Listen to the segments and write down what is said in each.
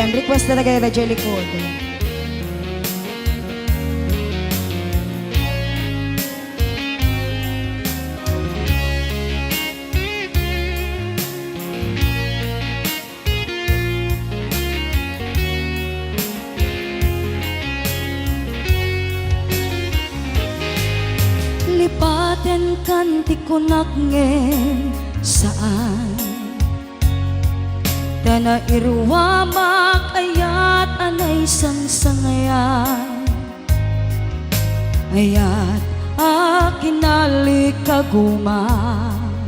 Ayan, request talaga yung Radyo Likod. Lipaten kanti ko nakngen saan Dana irwa makayat anay sangsangayan Ayat akinali kagumak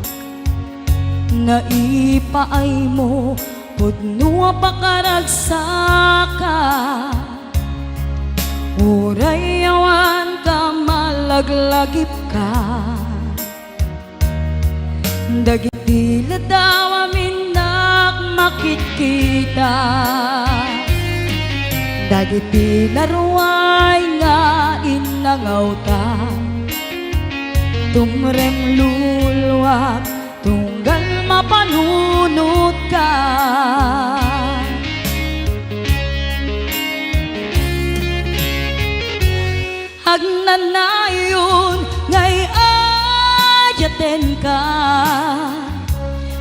Naipaay mo pudnua pakaragsaka Uray awan ka malaglagip ka Dagiti ladaw aminak makikita Dagiti laruay nga inangaw ta Tumrem lulwak tunggal mapanunot ka Agnanayon ngay ayaten ka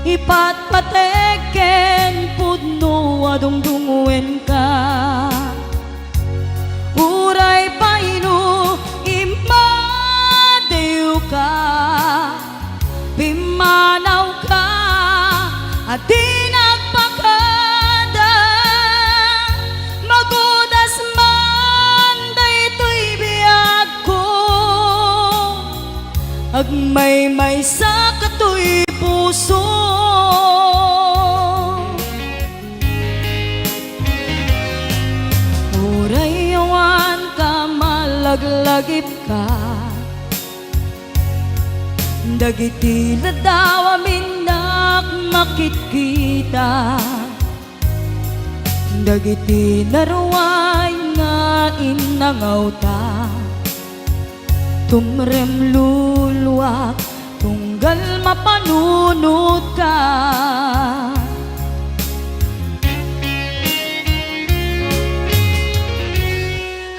Ipatpateken pudno adungdunguen ka Uray paino imadew ka Pimanaw ka at di nagpakada Magudas man daytoy biyag ko Agmay-may sa katoy puso Uray awan ka malaglagip ka Dagiti ladaw aminak makikita Dagiti laruay nga inangaw ta Tumrem lulwak tunggal mapanunot ka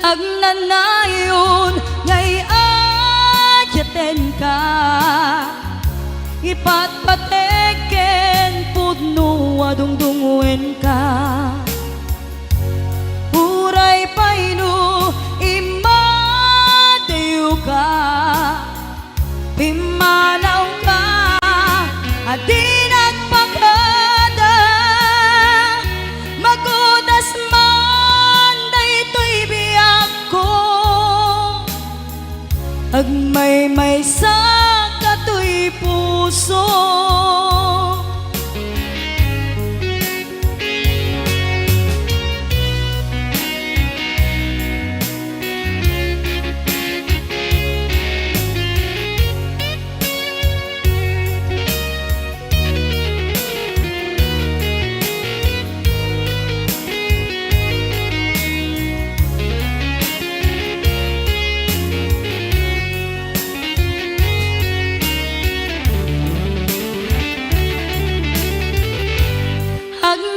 Agnanayon ngay ayaten ka Ipatpateken pudno adungdunguen ka Uray paino imadew ka Pimanaw ka at di nagpakada Magudas man daytoy biyag ko Agmay-may sa katoy puso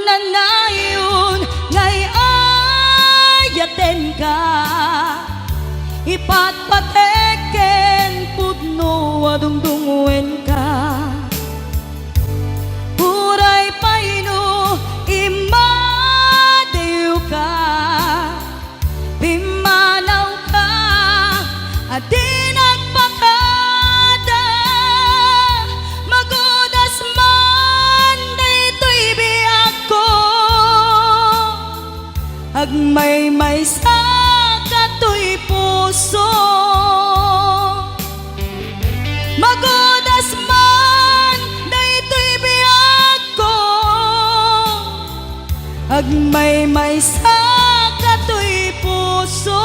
Agnanayon ngay ayaten ka Ipatpateken pudno adungdunguen ka Uray paino imadew ka Pimanaw ka at di nagpakada Magudas man daytoy biyag ko Agmay-may sa katoy puso Magudas man daytoy biyag ko Agmay-may sa katoy puso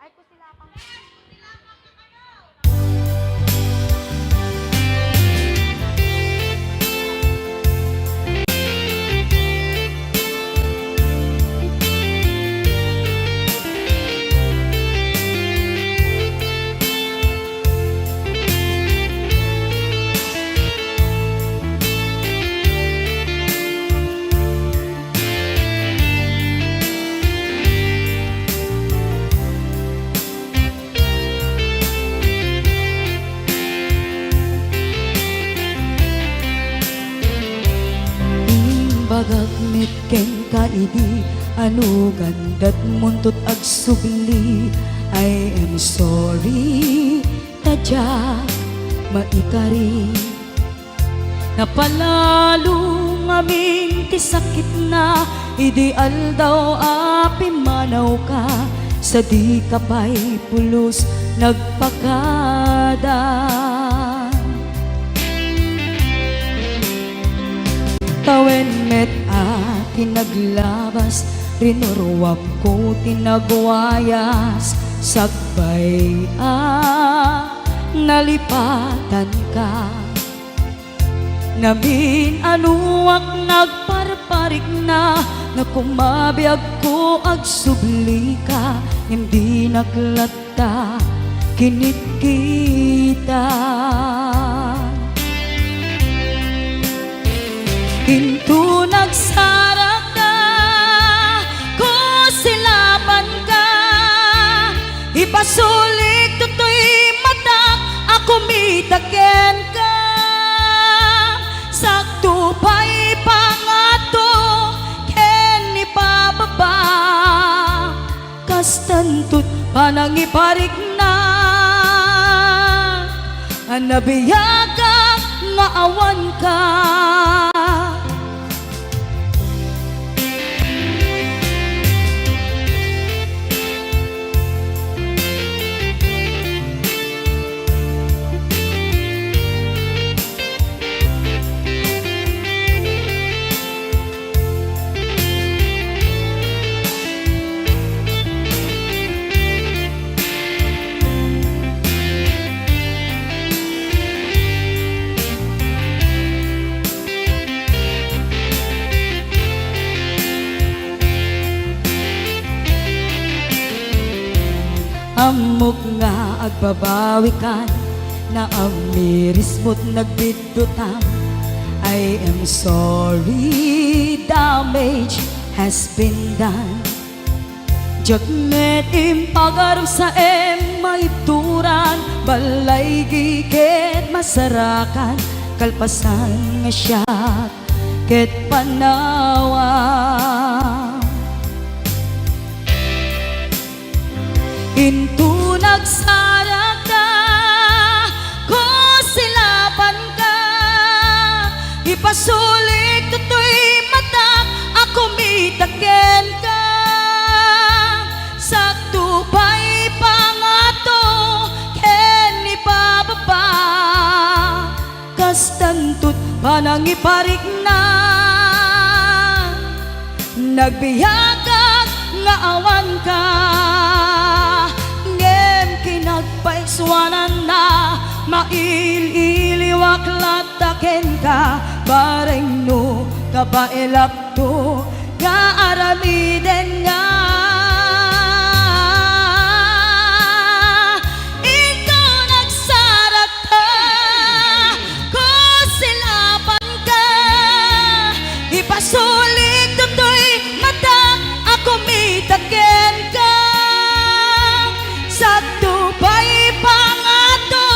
Ay, kusilapang ken ka idi ano gandat muntot ag sugli. I am sorry tadya maikari napalalo ngamin ti sakit na ideal daw api manaw ka sa di kapay pulos nagpakada. Tawen met tinaglabas rinuruwap ko tinagwayas sagbay nalipatan ka namin anuak nagparparik na kumabiyag ko ag subli ka hindi naglata kinit kita. Hinto nagsarak ka, ko silaban ka, ipasulik tutoy matak, ako mitaken ka. Sakto pa'y pangato, ken ipababa, kastantut panangiparik na, anabiyaga nga awan ka. Amok nga agbabawi kan na amiris mo't nagbidutam. I am sorry, damage has been done. Jagmet impagaram sa maituran, balay giket masarakan, kalpasan nga siya ket panawan. Hinto nagsarak ka, ko silaban ka, ipasulik tutoy matak, ako mitaken ka. Sakto pa'y pangato, ken ipababa, kastantut panangiparik na, nagbiyagag nga awan ka. Nagpaiswanan na maililiwak lataken ka bareng no kabailap to nga aramiden nga. Ikaw nagsarat ka, ko silaban ka, ipasulik tutoy mata, ako mitaken ka. Sakto pa'y pangato,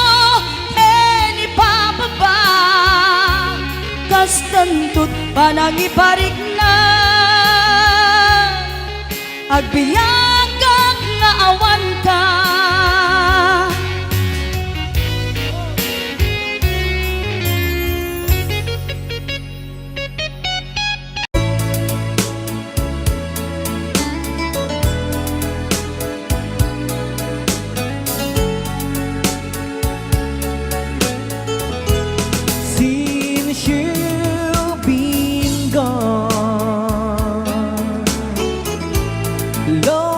ken ipababa, kastantut panangiparik na, agbiyagang nga awan ka. You've been gone, Lord.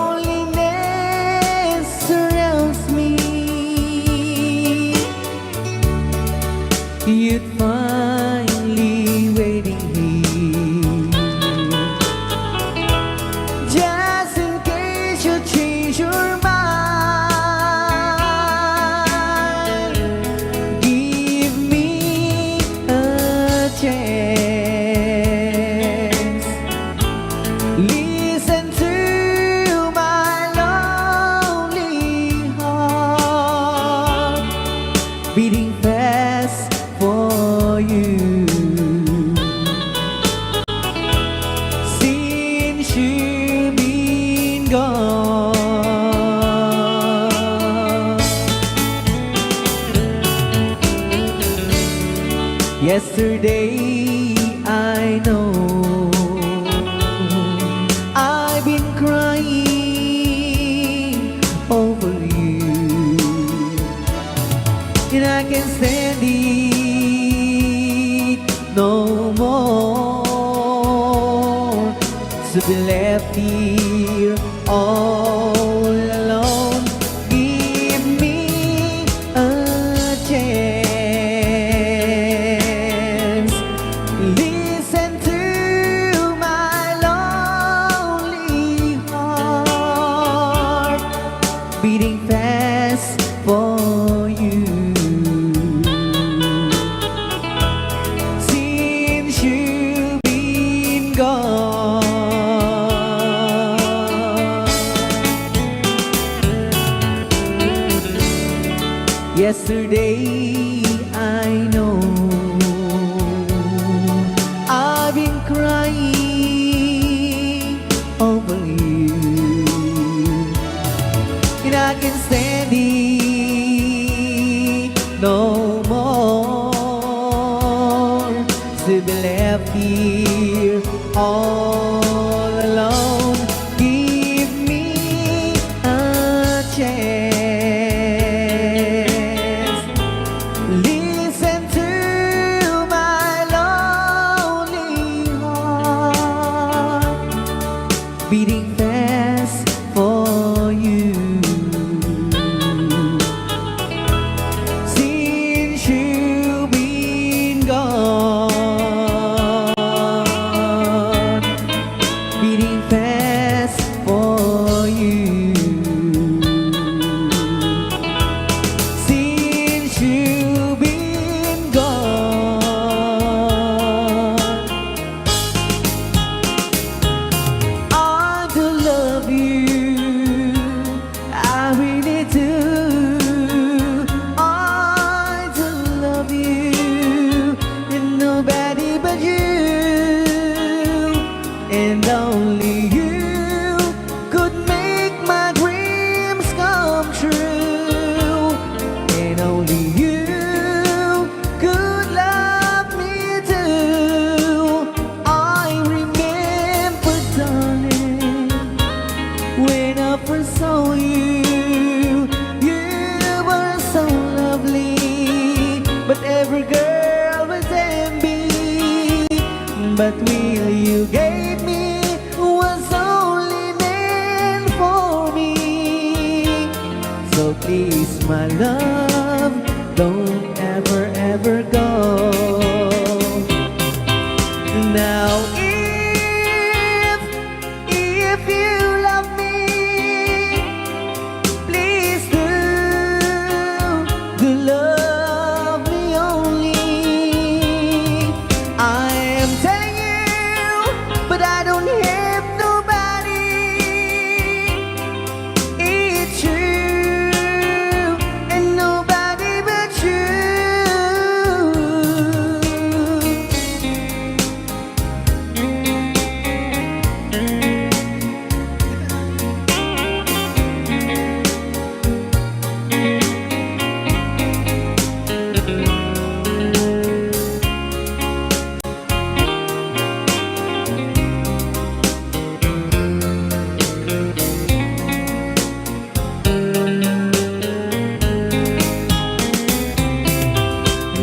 Yesterday I know I've been crying over you, and I can't stand it no more to be left here all alone. Give me a chance. Listen to my lonely heart beating fast for you. Since you've been gone, yesterday I know I've been crying over you, and I can't stand it no more to be left here all alone. Give me a chance. Listen to my lonely heart beating fast for you. Since you've been gone, beating fast for you. Since you've been gone, I do love you, I really do. I do love you, and nobody but you, and only you could make my dreams come true, and only you could love me too. I remember, darling, when I first saw you, you were so lovely, but every girl was envy. But will you gave me was only meant for me. So please, my love, don't ever, ever go. Now if you love me, please do love me only. I am telling you, but I don't have nobody. It's you and nobody but you.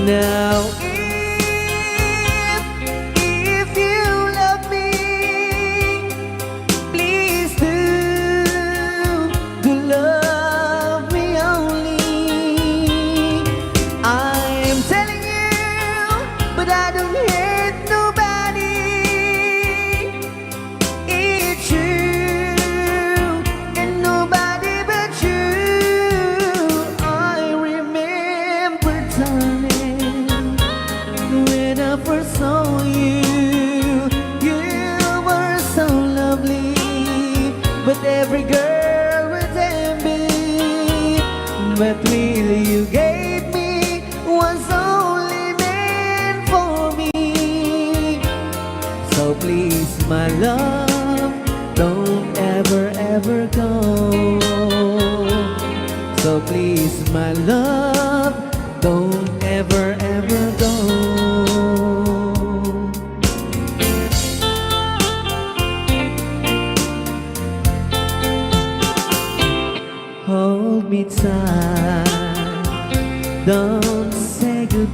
Now if you love me, please do love me only. I am telling you, but I don't hate nobody. It's you and nobody but you. I remember, darling, when I first saw you, you were so lovely, but every girl was envy. But will you gave me was only meant for me. So please, my love, don't ever, ever go. So please, my love, don't ever, ever go.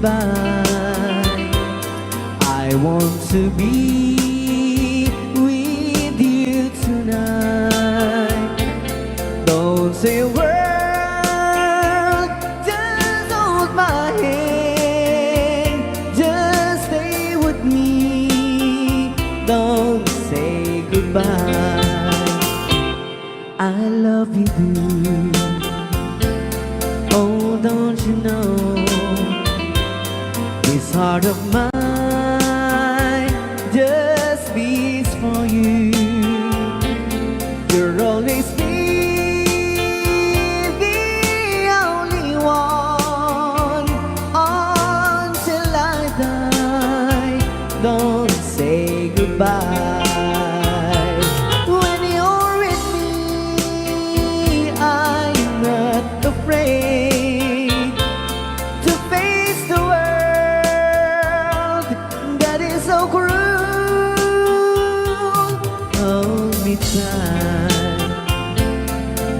goodbye. I want to be with you tonight. Don't say a word, just hold my hand. Just stay with me. Don't say goodbye. I love you, boo. Oh, don't you know, this heart of mine just beats for you. You'll always be the only one until I die. Don't say goodbye. When you're with me, I'm not afraid to face the world that is so cruel. Hold me tight,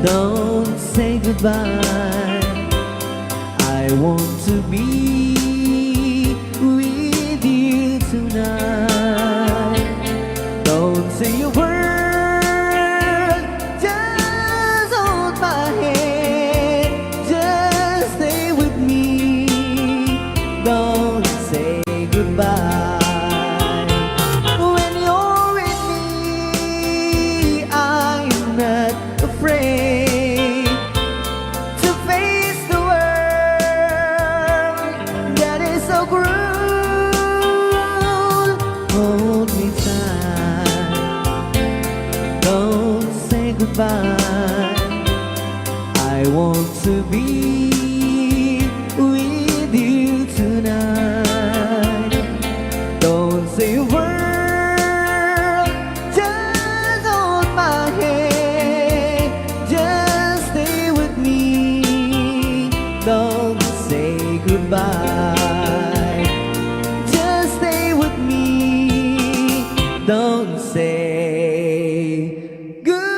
don't say goodbye. I want to be with you tonight. Don't say a word, just hold my hand. Just stay with me. Don't say goodbye. When you're with me, I'm not afraid to face the world that is so cruel. Hold me tight, don't say goodbye. I want to be with you tonight. Don't say a word, just hold my hand. Just stay with me. Don't say goodbye. Just stay with me. Don't say goodbye.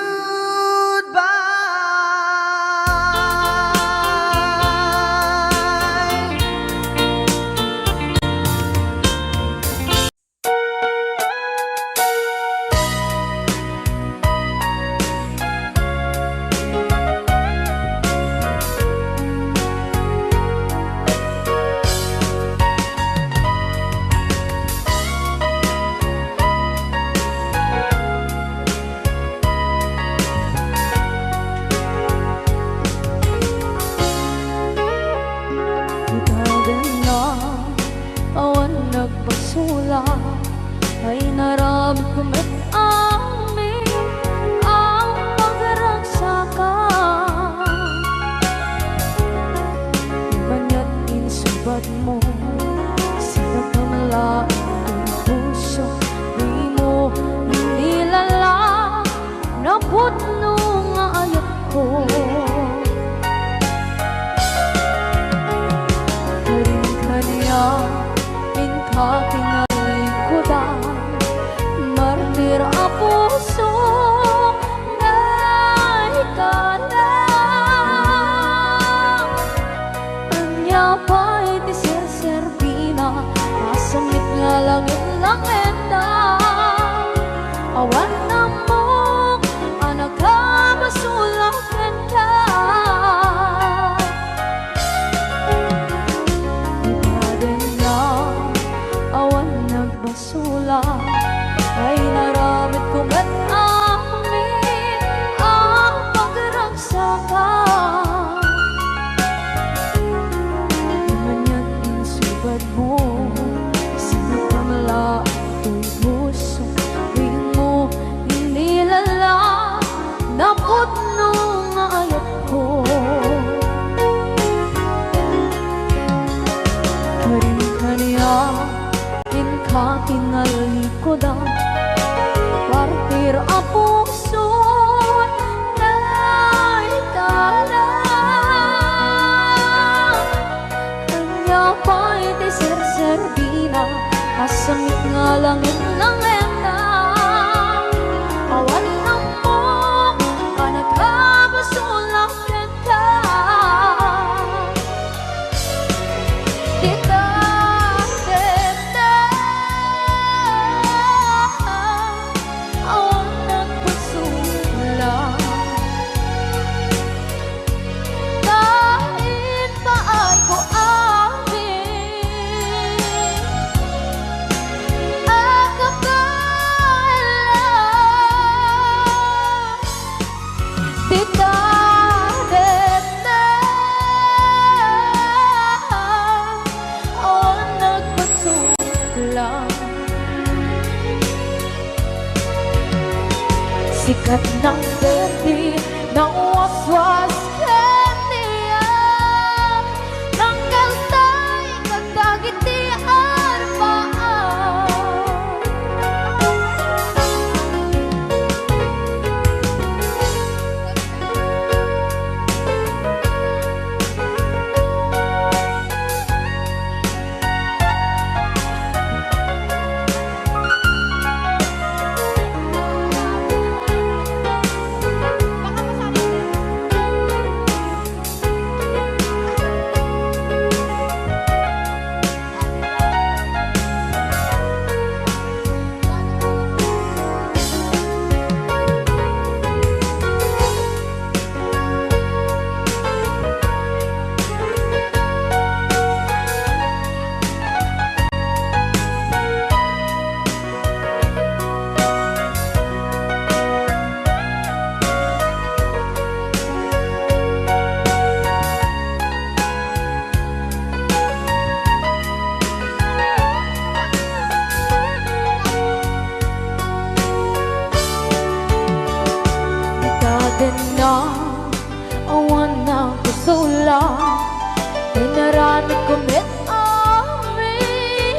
Awan nagpasula ay naramit kumit amin ang pagragsakan. Banya't insubad mo sa pagmamalain ng puso, di mo nilala na putno nga ayat ko. Kakinalikudan, martir ang puso na ikalang. Anya pa'y di serserpina, masamit nga langit-langit na. Awan na mo, anak ka, masulakan ka. I want sikat ng berde ng waswas kaniya ng kaltay kagdagiti arbaan na awan na kusula Pinarami kumit amin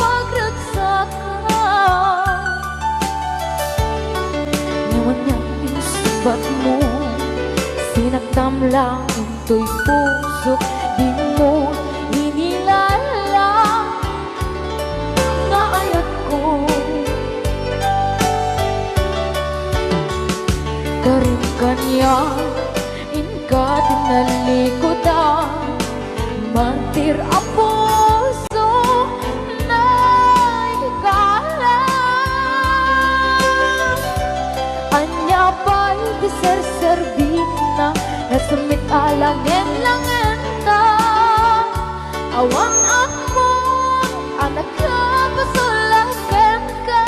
pagratsakan Ngayon niyang isubat mo Sinagtam lang into'y puso Di mo inilala Nga ayat ko Karin kanya inka tinalikodan Mantir ang puso na ikalang Anya ba'y diserservina Nasumit alangin-langin ta Awan ako anak ka pasulakan ka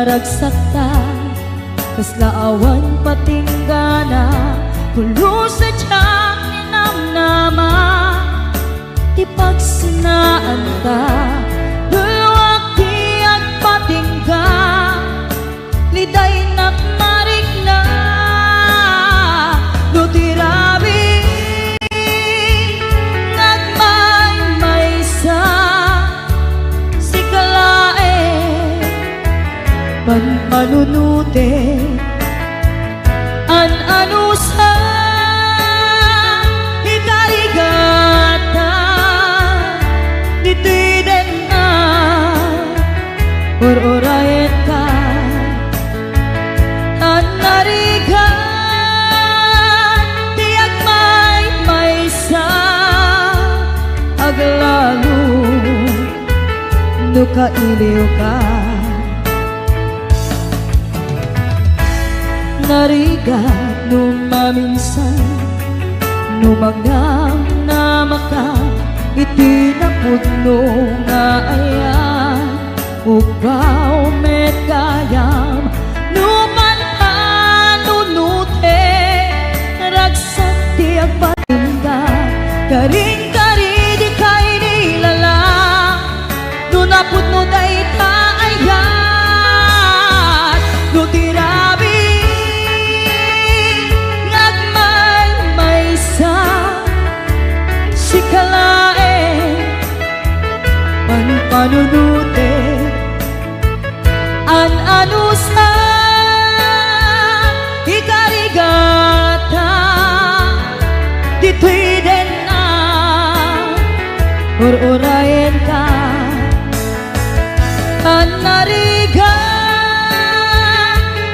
ragsakta kaslaawan patinggana pulo sa tiyang ninamnama ti pagsinaan ta dulwag ti agpatingga liday nakmarik na no tirabi nagmaymaysa si kalae manunute an anusa ikarigata ditiden na or-oraet ka an narigan tiyak may-maysa aglalo no kailiw ka narigat no maminsan no magnam na maka iti napudno nga ayan upaw met kayam no mananunute ragsak ti agpatingga karing-kari di kay nilala no napudno day taayan no tirabi si kalae panunute an anusa ikarigata ditwiden na or-orayen ka an narigan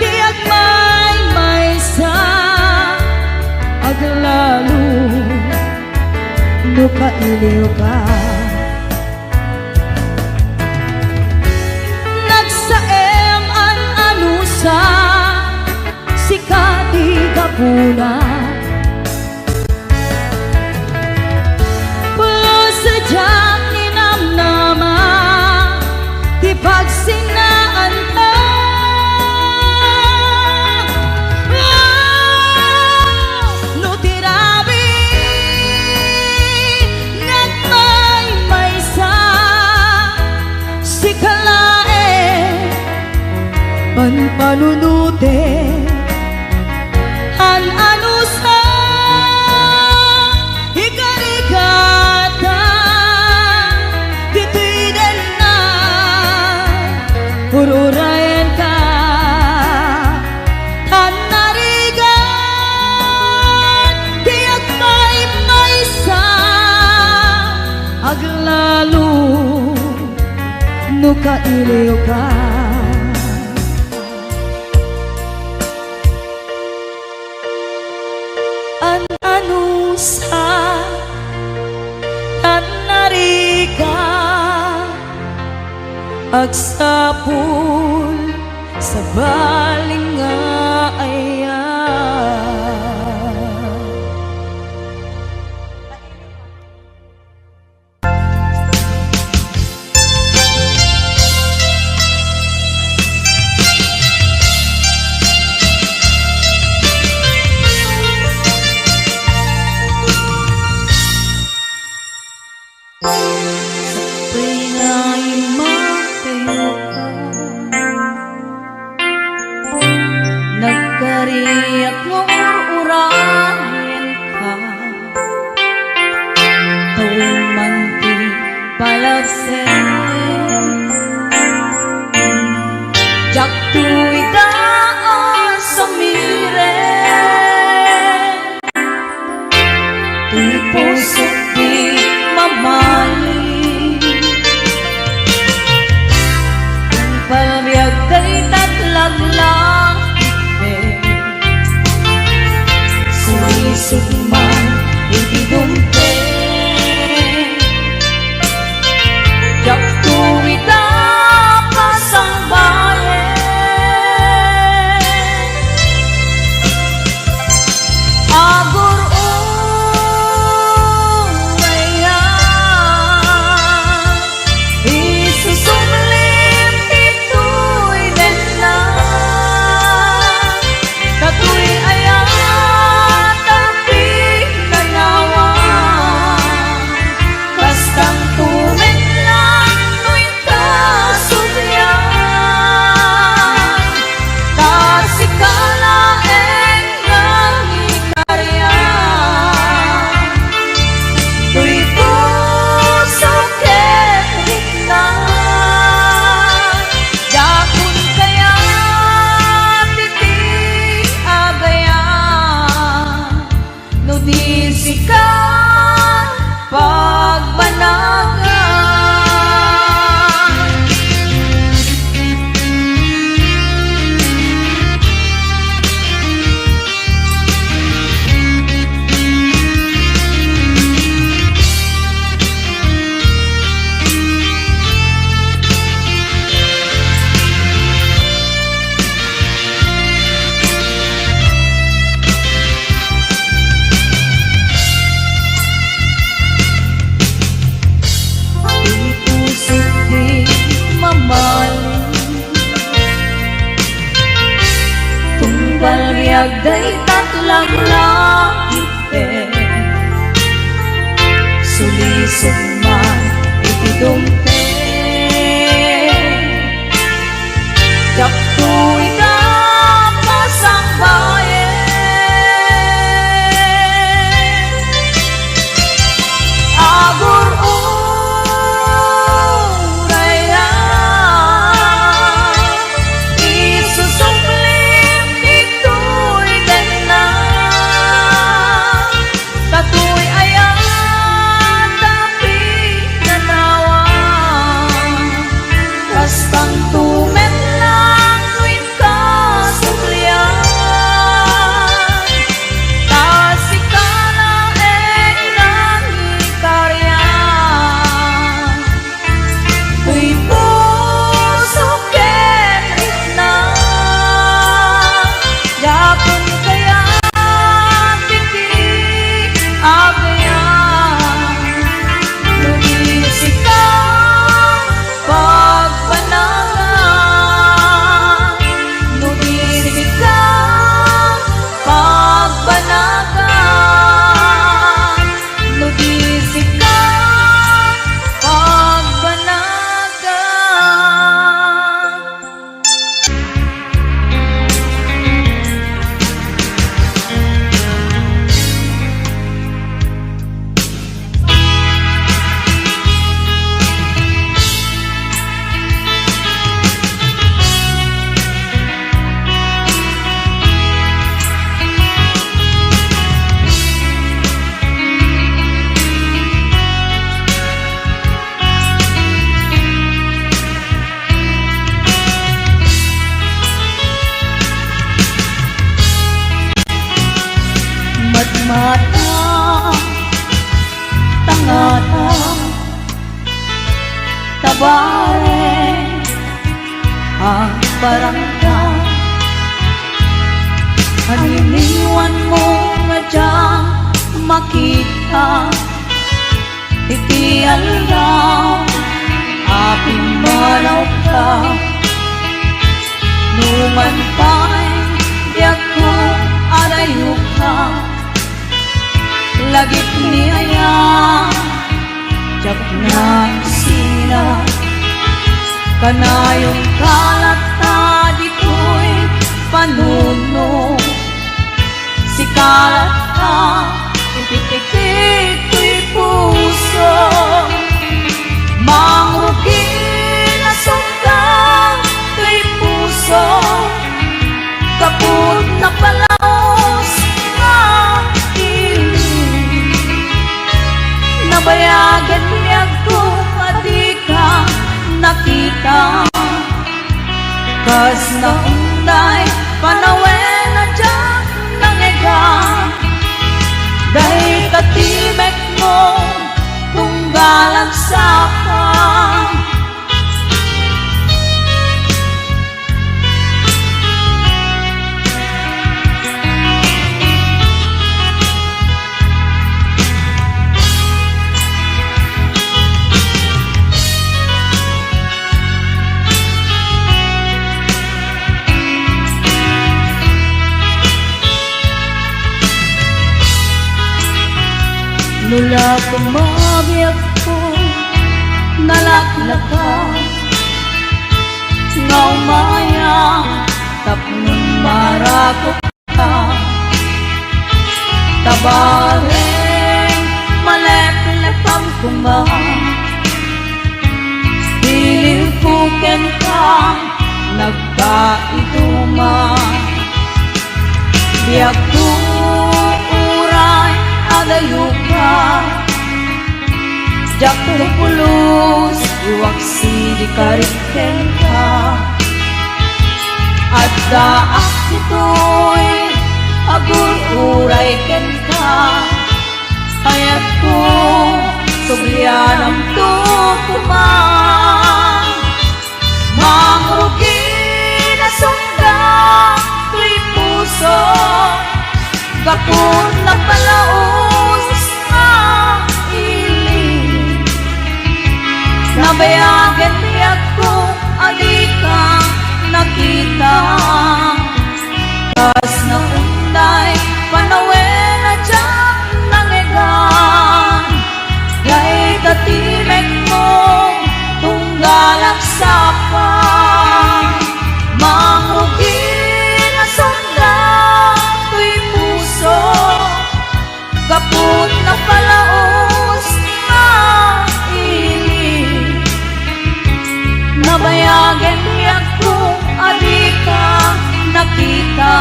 tiyak may-maysa aglalo no kailiw ka nagsaem an anusa si kadi kapuna pulo sadyang ninamnama di pagsinaan ka no tirabi si kalae panunute an anusa ikarigata ditwiden na ururayan ka an narigan tiyak may-maysa aglalo no kailiw ka an anusa an narigan agsapul sa baling nga ayan nagkariyak mo ur-urahin ka tawin man ti palagsen jak tuwi daan sa miren tuy puso di mamali palbiag day tatlaglang sulisugman hindi dumpe jak tuwida pasang bayan agur sikat pagbanagan. Balriagday tatlang langit sulisog man itidumpe jaktu'y kapas ang bayan agur uray na isusumlim ito'y ganda katu'y ayan tapi nanawa kastang tumen lang tuwin kasuklian tasika na ng ikaryan tuy puso kenrit na yapon kaya titi agayan lumisika pagbanagan lumisika pagbanagan lumisika pagbanagan. Matmata, tangata, tabare, ang barangka. Aniniwan mo nga dyan makita, iti alaw, aping manaw ka. Numan pa'y diyak ko arayo ka. Lagit ni aya jak na sila kanayong kalata dito'y panuno si kalata ipitikito'y puso mangrugi na sungkang to'y puso kaput na palaos nga nabayagan niya kung di ka nakita kas na unday panawen na dyan nangega dahil katimek mo kung galang saka Lula kumabiyag ko nalaklakas nga umaya tapnon marakot ka tabareng maleplepam kuma piling puken ka nagkaituma biyak ko uray adayo Japo pulos iwaksi di kariken ka at daak ito'y agul uray ken ka ayat ko suglian ang tukumang mangrugi na sunda tuy puso gapon na palaos ang iling nabayagan niya kung alika nakita kas na unday panawen na dyan nangigan yay katimek mo tunggalak sapa mangrugi na sunda tuy puso kaput na palaos ang iling nabayagan niya kung alika nakita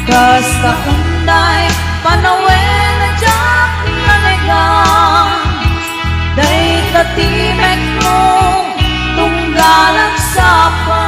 kas kaunday panawen na dyan nanigang day katimek mo tunggalang sapa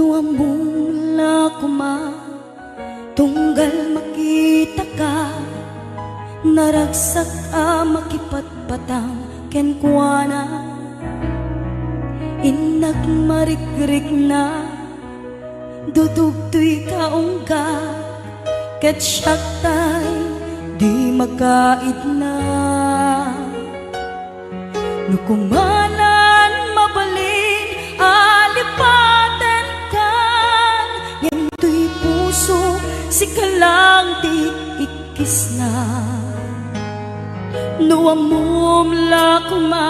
nuamula kuma tunggal makita ka naragsak a makipatpatang kenkwana inag marikrik na dudugtoy kaungga ket syaktay di makaid na nukumanan mabalin alipaten kan yentoy puso si kalang di ikis na nuamum lakma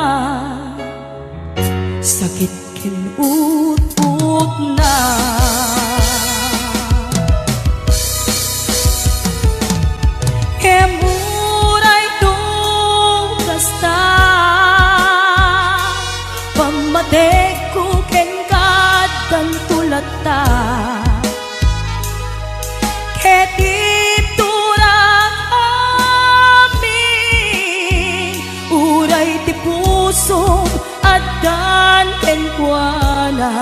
sakit kinut-ut na emuray tung kasta pamatek ko ken kadang tulata ketip turang amin uray ti puso adan ken kuana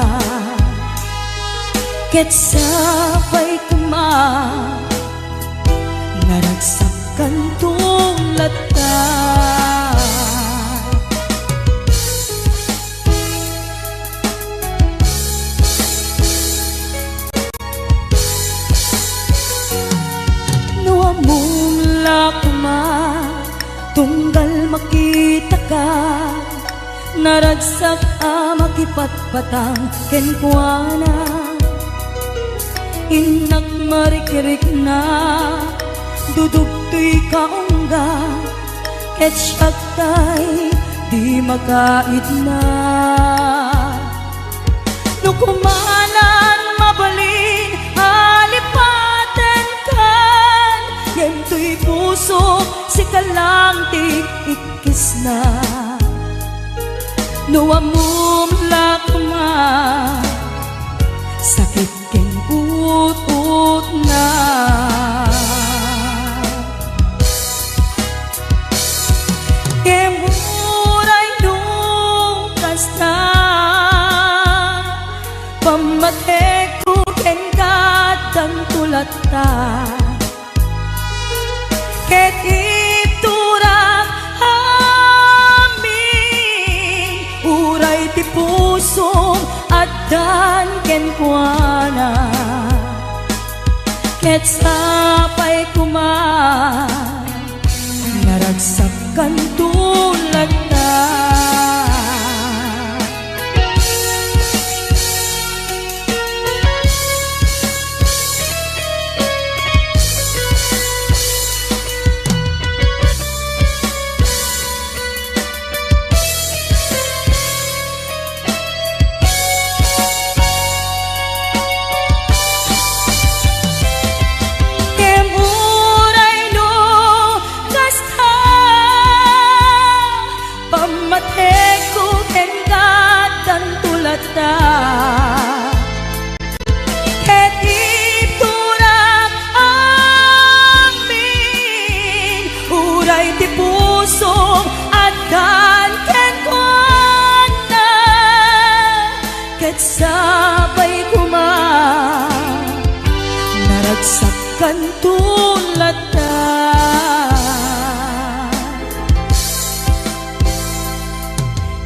ket sabay kuma naragsakan tulata nuamula kuma tunggal makita ka naragsak a makipatpatang kenkwana inak marikirik na dudugtoy kaungga ket syaktay di makaid na nukumanan mabalin alipaten kan yentoy puso si kalang ti ikis na nuamum lakma sakit ken ut-ut na kemuray nung kasta pamatek ko ken kadang tulata ket ipturang amin uray ti puso adan ken kuana ket sapay kuma naragsakan tulad ket sabay kuma naragsakan tulad ta.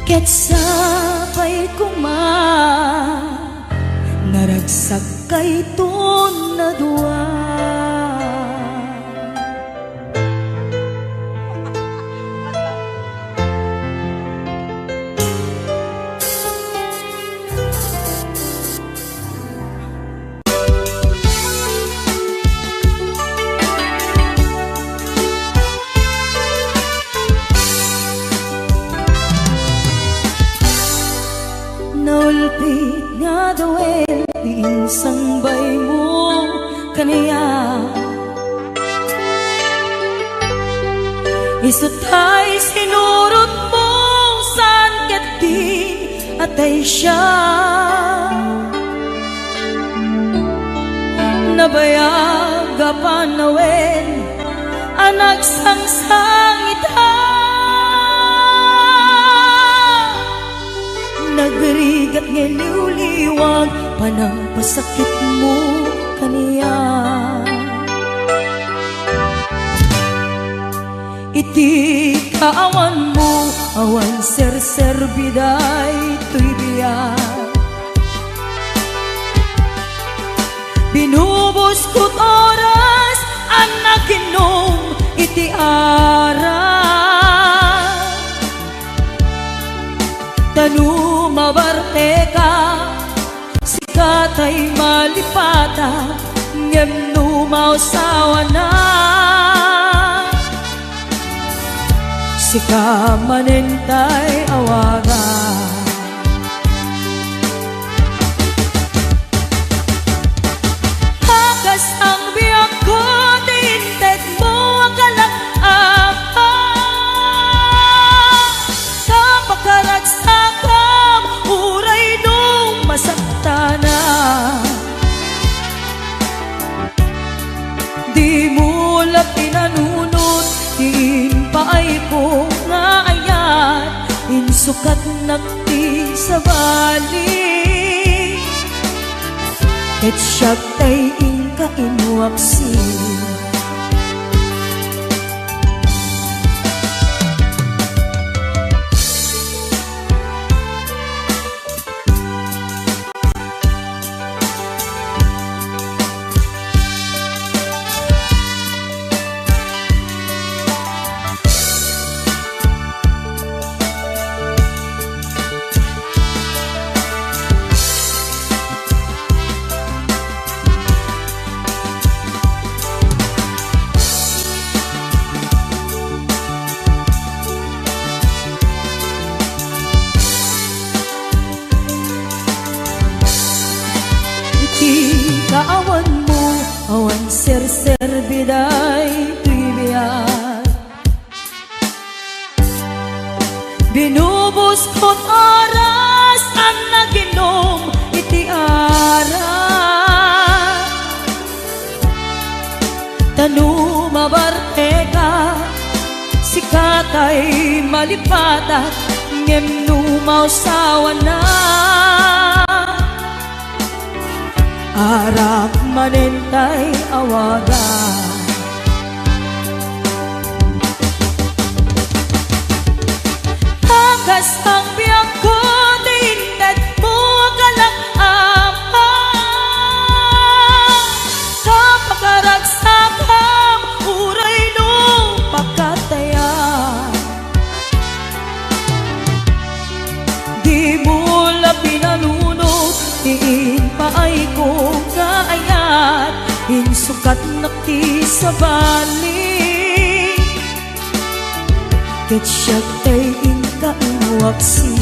Ket sabay kuma naragsak kay tunadwa. Naulpit nga dawel pinsang bay mo kaniya, isutay sinurot mo san ket di atay siya. Nabayaga panawel anak sangsang ita, nagrigat ngeliw-liwag panang pasakit mo kaniya. Iti kaawan mo awan ser-ser biday tuy biyak, binubos ko't oras anak inom iti ara. Tanu mabarte ka sikatay malipata ngem numausawa na, sika manentay awaga. Hagas ang biyak ko tinted mo akalak apa, kapakaragsakam uray nung masaktana. Di mo lang pinanunod diin paay ko nga ayat, insukat nakti sa bali ket siyak tay inka inuaksi. Kaawan mo awan ser-ser biday tuy biyak, binubos ko't oras ang naginom iti ara. Tanu mabarte ka sikatay malipatat ngem numausawa na, arap manentay awaga. Hagas ang biyak ko tinted mo akalak apa, kapakaragsakam uray nung pagkataya. Di mo lang pinanunod diin paay ko nga ayat, insukat nakti sa bali ket siyak tay inka inuaksi.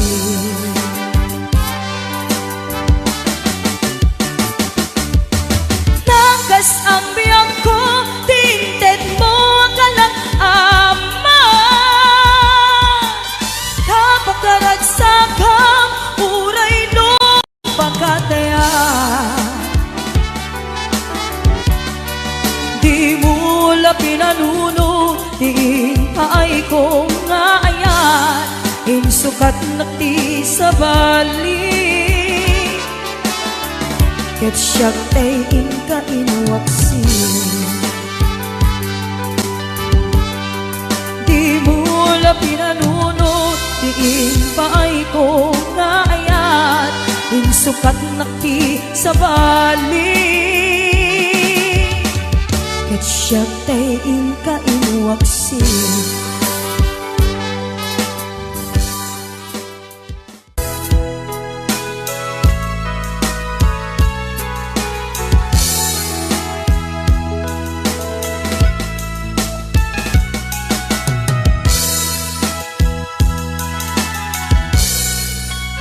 Nagas ang biyak ko tinted mo akalak ama, kapakaragsakam uray nung pagkataya. Di mo lang pinanunod diin paay ko nga ayat, insukat nakti sa bali ket siyak tay inka inuwaksi. Di mula pinanunod, diin paay ko nga ayat, insukat naki sa bali. Ket siyak tay inka inuwaksi.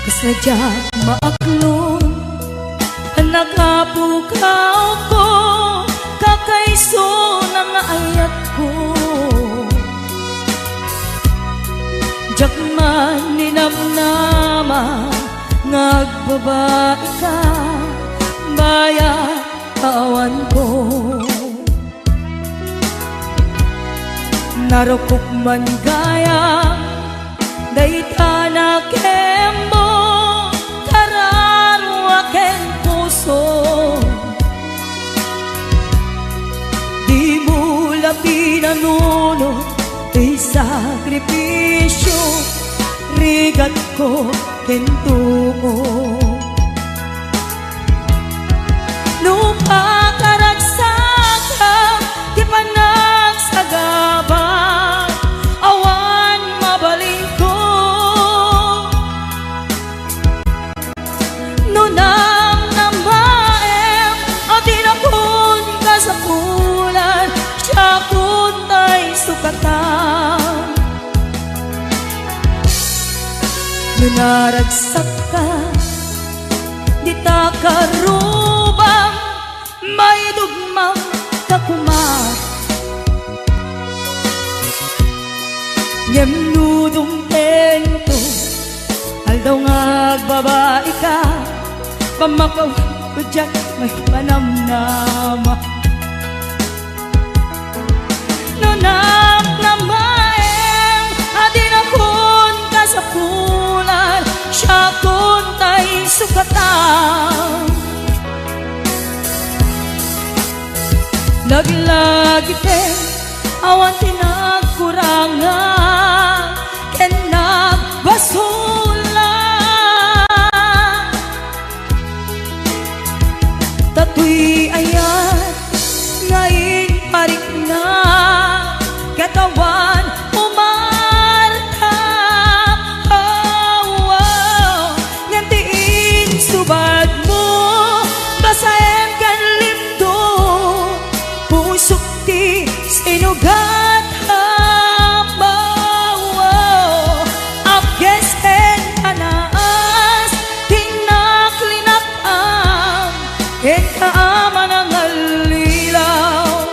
Kasadyak maaklon, nagapukaw ko, kakaiso ng ayat ko. Diyak man ninamnama, ngagbabae ka, bayat awan ko. Narukok man gaya, dayta na kembo, kararwa ken puso. Di mula pinanunod, di sakripisyo, rigat ko kentumo. Nupakaragsakan, di panagsagaban, awan mabaling ko. Nunang namaem, o tinapon ka sa pulan, siya kuntay sukatan. Nunaragsak ka, di ta karubang, may dugmang kakumat. Ngemnudong tento, aldaw nga babae ka, pamakaw ko dyan may panamnama. Nunang namaem, adin akon ka sa pulan, siya kuntay sukatan. Naglagite, awan tinagkurangan, ken nagbasulan. Tatoy ayat, ngayon parik na, katawan umarta. Oh, oh, ngantiin subad mo, basaem kan lindo, pusok ti sinugat habaw. Apges ken panaas, tinaklinakam, ken kaaman ang alilaw.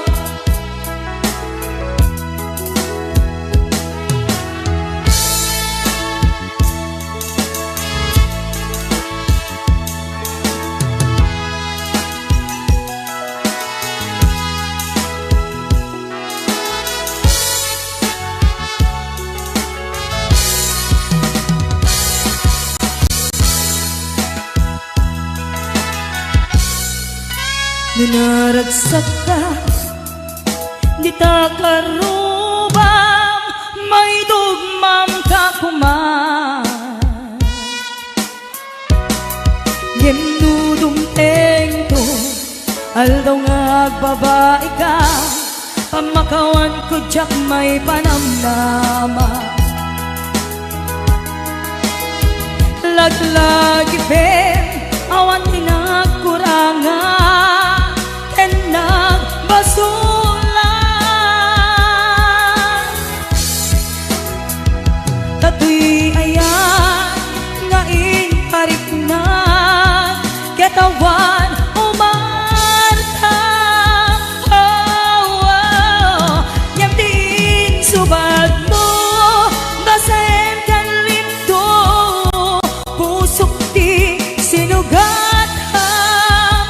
Nunaragsak ka, di ta karubang, may dugmang kakuman. Gemnudong tengto, aldaw nga agbabae ka, pamakawan ko dyak may panamnama. Laglagi ben, awan tinagkurangan, ken nagbasulan. Tatoy ayan, ngayon parik na, katawan umarta. Oh, oh, yamdin subad mo, basaem kan lindo, pusok ti sinugat. Oh,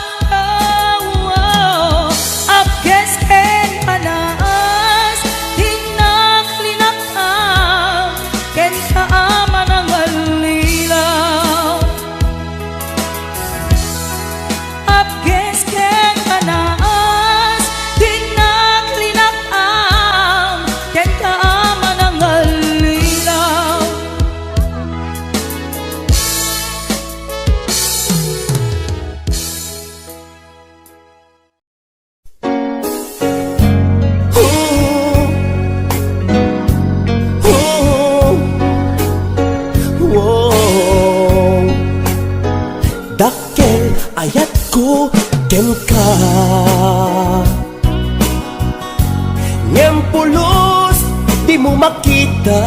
Ngayong pulos di mo makita,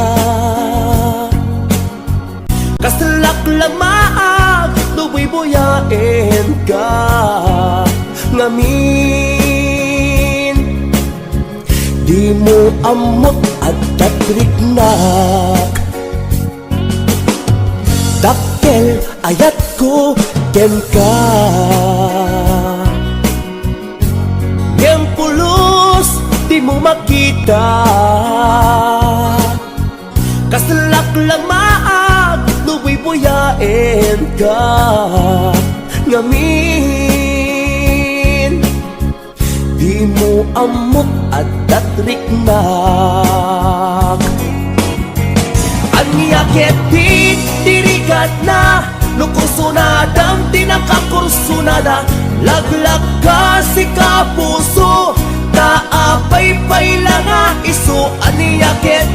kasalak lamaag luwi buyain ka. Ngamin di mo amot at tatriknak, dakkel ayat ko ken ka. Ngayong pulos di mo makita, kasalak lamaag luwi buyain ka. Ngamin di mo amot at tatriknak, anyakit dirigat na lukusunadang tinakakursunada. Laglag ka si kapuso, naapay-pay lang nga iso. Anyakit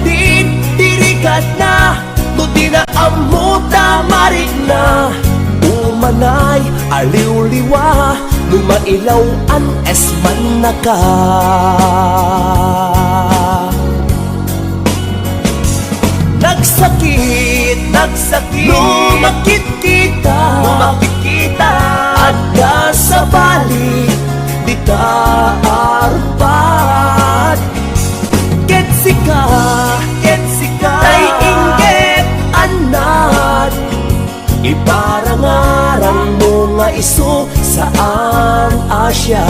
dirigat na no di na amuta marik na. Umanay aliw-liwa no mailaw an esman na ka. Nagsakit lumakit kita adda sa balik di ta arpat. Ketsika tay inggit anad, iparangarang mo nga iso saan Asya.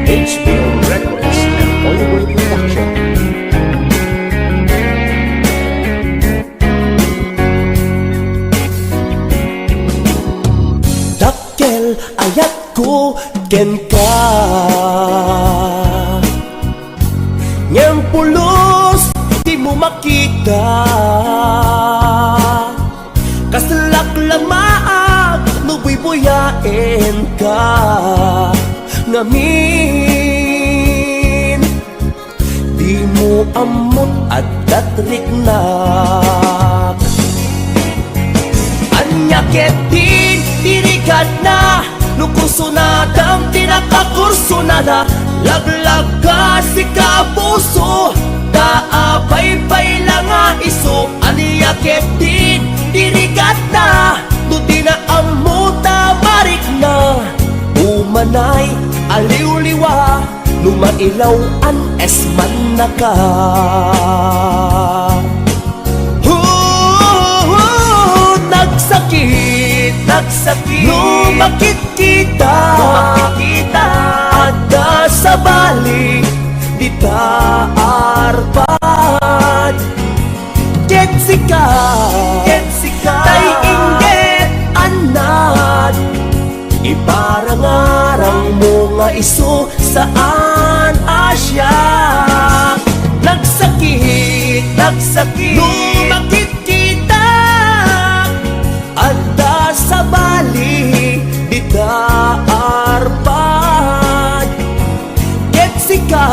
HBO Records and Hollywood Production. Dakkel ayat ko ken ka. Ngayong pulos di mo makita, kasalak lamaag luwi buyain ka. Ngamin di mo amot at tatriknak, anyakit dirigat na lukusunadang tinakakursunada. Laglag ka si kapuso, naapay-pay lang nga iso. Anyakit dirigat na no di na amuta marik na. Umanay aliw-liwa lumailaw an esman na ka. Nagsakit lumakit kita adda sa balik di ta arpat. Ketsika tay inggit anad, iparangarang mo nga iso saan Asya. Nagsakit lumakit kita adda sa bali di ta arpat. Ketsika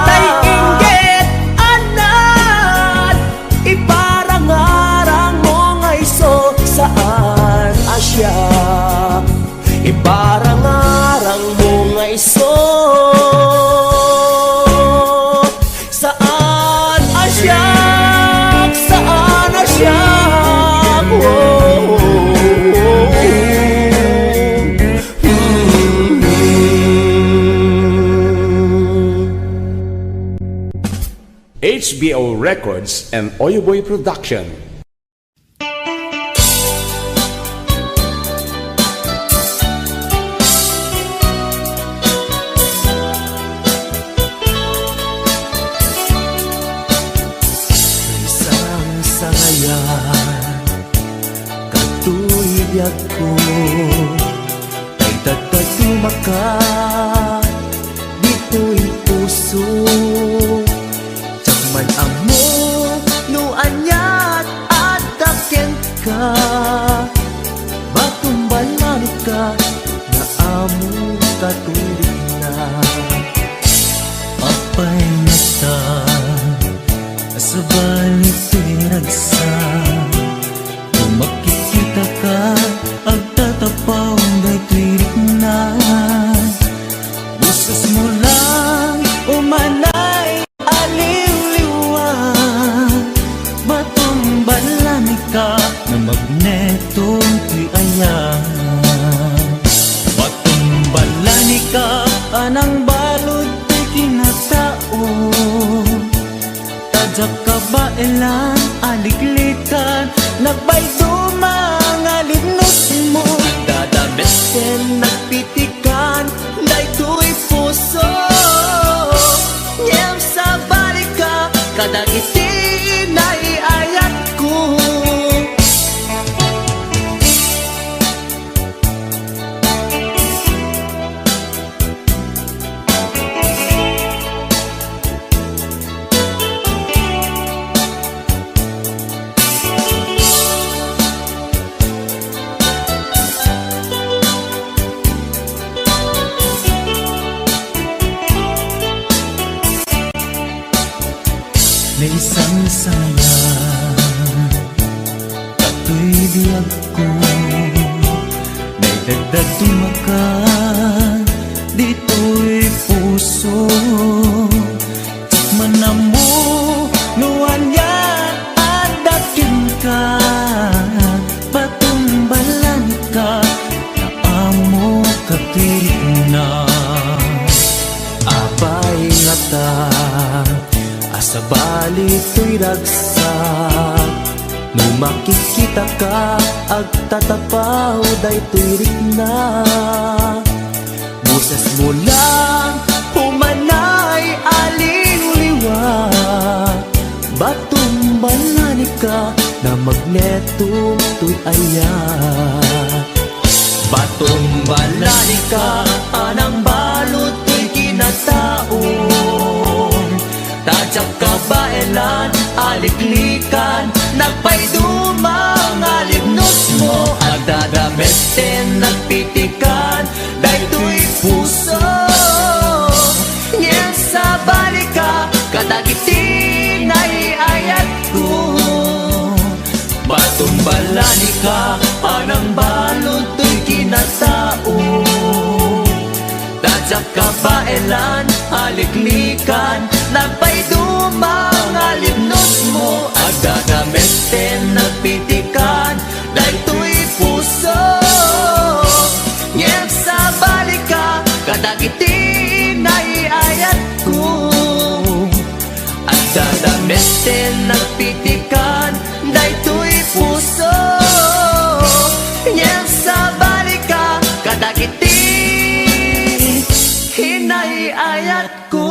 tay inggit anad, iparangarang mo nga iso saan Asya. Iparangarang mo nga iso saan Asya, saan Asya. HBO Records and Oyoboy Production. Isang sangayan katuyag ko ay tagtagtumakat dito'y puso. Man amo no anyat at taken ka, matumbalan ka na amo katulik na. Apay na ta sa balik tinagsa, kung makikita ka ang tatapaw na tulik na. anang balod ti kinatao. Tadyak ka ba elang aliglikan, nagbaydo mga linos mo. Dadamesen nagpitikan, daytoy puso. Ngem sa balik ka, kadagiti naiayat ko. May isang sayang kato'y biyag ko, may dagdag tumaka dito'y puso. Tikman na mo nuwan yan at dakin ka, patumbalan ka na amo katirik na. Abay nga ta sa balik to'y ragsak, no makikita ka agtatapaw daytoy rikna. Busas mo lang humanay aliw-liwat, batumbalan ka na magneto to'y ayat. Batumbalan ka anang balot to'y kinataon. Tadyak ka ba elan aliklikan, nagpaydumang alibnos mo. Agdadamesen nagpitikan, daytoy puso. Ngem sa balik ka, kadagiti naiayat ko. Batumbalani ka anang balot to'y kinatao. Tadyak ka ba elan aliklikan, nagpaydumang alibnos mo. Agdadamesen nagpitikan, daytoy puso. Ngem sa balik ka, kadagiti naiayat ko. Agdadamesen nagpitikan, daytoy puso. Ngem sa balik ka, kadagiti hinaiayat ko.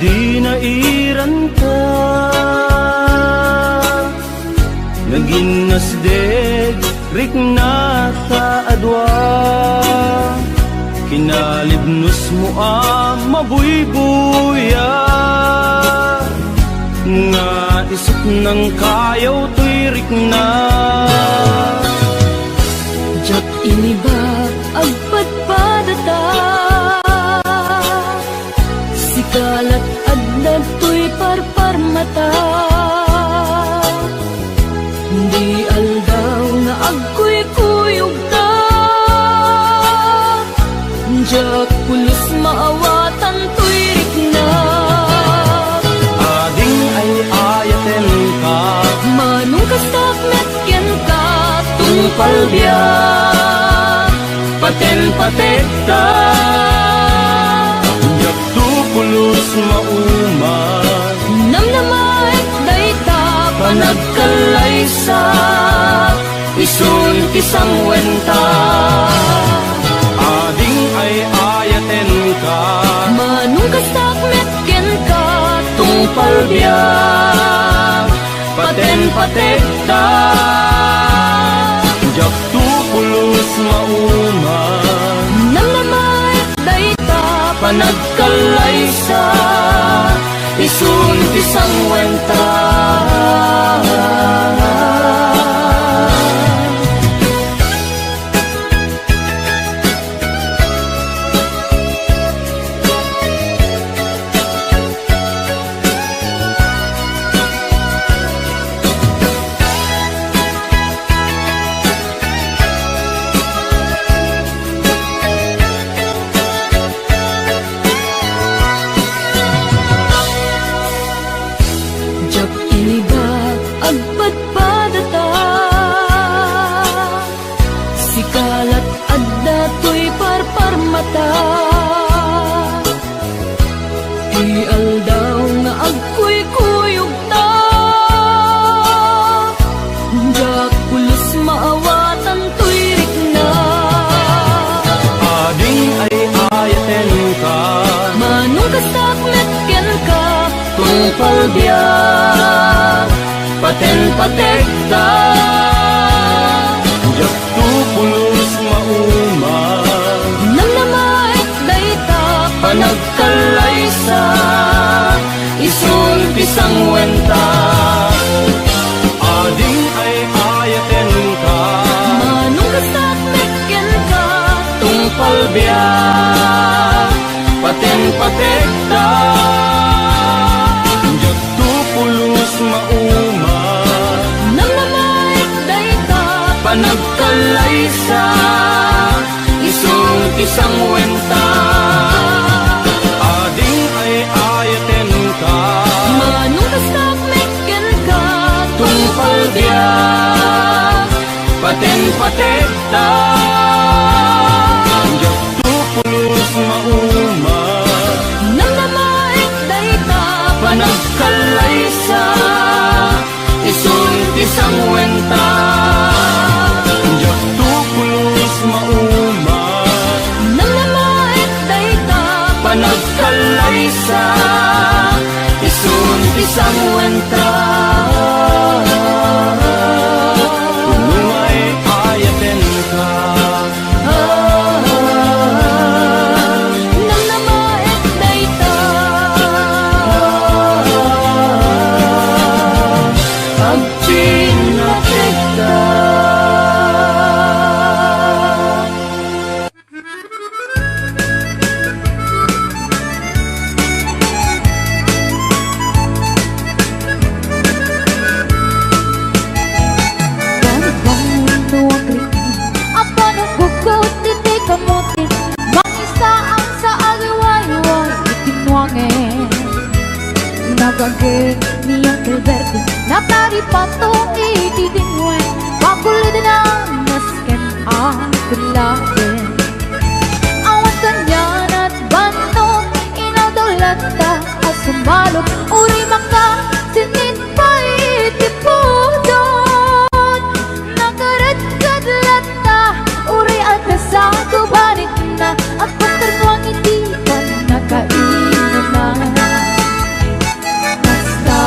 Di nairan ka, naging nasdeg rik na kaadwa. Kinalibnos mo mabuybuya, nga isip ng kayaw to'y rik na. Jak iniba agpadpadata, sikalat adlad to'y parparmata. Hindi aldaw nga agkuy-kuyog ta, jak pulos maawatan to'y rikna. Ading ay ayaten ka, Manong kastak metken ka, tungpal biyak, paten-patek ka. Pulos mauman, namnamay dayta panagkalaysa, isun kisang wenta. Ading ay ayaten ka, manong kastak metken ka, tungpal biyak, paten-patek ka. Jak tu pulos mauman, namnamay dayta panagkalaysa, isun kisang wenta. palbiyak paten-patekta jak tu pulos mauma Namnamait dayta panagkalaysa isul pisang wenta ading ay ayaten ka manung kasat meken ka tungpal biyak paten-patekta jak tu pulos mauma Namnamait dayta panagkalaysa isung isang wenta ading ay ayaten ka manung kasat meken ka tungpal biyak paten-patekta jak tu pulos mauma Namnamait dayta panagkalaysa isung isang wenta jak tu pulos mauma Namnamait dayta panagkalaysa isung isang wenta tunay ayaten ka Namnamait dayta pagpinatekta. Apa nagbugot hindi kamutin Mangisaan sa agawayway itinwangin Nagagin niyang Gilberto Natari patong itidingwen Pakulid na nasken ang bilagin Awan kanyan at bandong Inaudolata at sumalog Uri maka sinit pa itipudon Nagarat kadlata Uri at nasago banit na At pagkarnuang hindi pa nakainom na Basta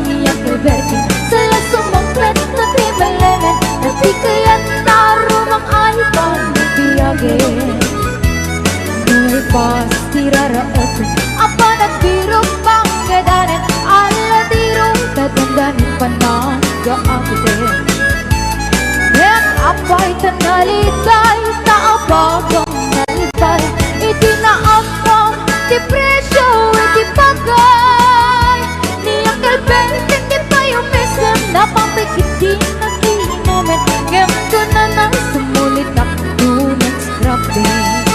niyak Alberti Sala sumangkret na timelemen Na di kaya't narumang ay panibiyagin Nu'y pas tiraraetin Apa nagbiro pang gadanin Ala diro tatandanin panagakitin Nek apay tanalitay Taabagang nalitay Itinaapang depresyo itipagay Niyang kalbenten di pa yung mesem Napapikit di nakiinamin Ngem ko na nang sumulit ako ng scrapping